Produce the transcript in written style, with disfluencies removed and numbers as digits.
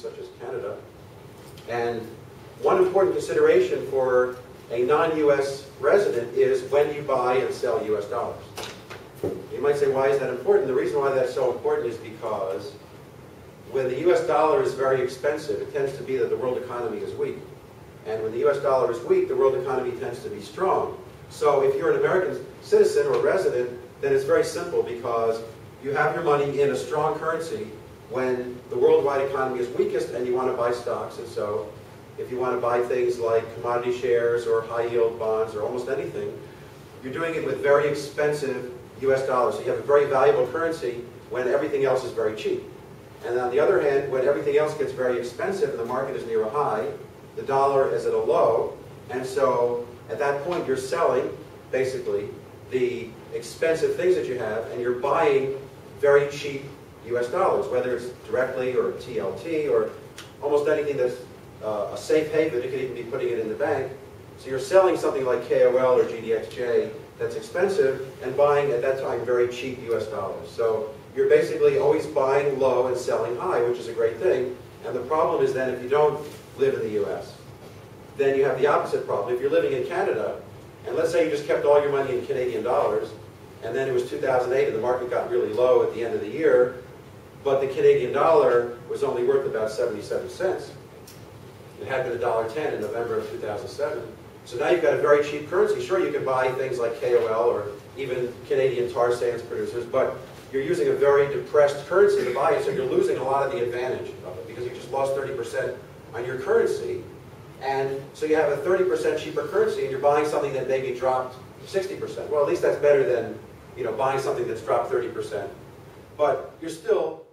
such as Canada. And one important consideration for a non-US resident is when you buy and sell US dollars. You might say, why is that important? The reason why that's so important is because when the US dollar is very expensive, it tends to be that the world economy is weak. And when the US dollar is weak, the world economy tends to be strong. So if you're an American citizen or resident, then it's very simple because you have your money in a strong currency when the worldwide economy is weakest and you want to buy stocks. And so if you want to buy things like commodity shares or high-yield bonds or almost anything, you're doing it with very expensive US dollars. So you have a very valuable currency when everything else is very cheap. And on the other hand, when everything else gets very expensive and the market is near a high, the dollar is at a low, and so at that point you're selling, basically, the expensive things that you have, and you're buying very cheap US dollars, whether it's directly or TLT or almost anything that's a safe haven. You could even be putting it in the bank. So you're selling something like KOL or GDXJ that's expensive and buying, at that time, very cheap US dollars. So you're basically always buying low and selling high, which is a great thing. And the problem is then if you don't live in the US, then you have the opposite problem. If you're living in Canada, and let's say you just kept all your money in Canadian dollars, and then it was 2008 and the market got really low at the end of the year, but the Canadian dollar was only worth about 77 cents. It had been $1.10 in November of 2007. So now you've got a very cheap currency. Sure, you can buy things like KOL or even Canadian tar sands producers, but you're using a very depressed currency to buy it, so you're losing a lot of the advantage of it because you just lost 30% on your currency. And so you have a 30% cheaper currency and you're buying something that maybe dropped 60%. Well, at least that's better than buying something that's dropped 30%. But you're still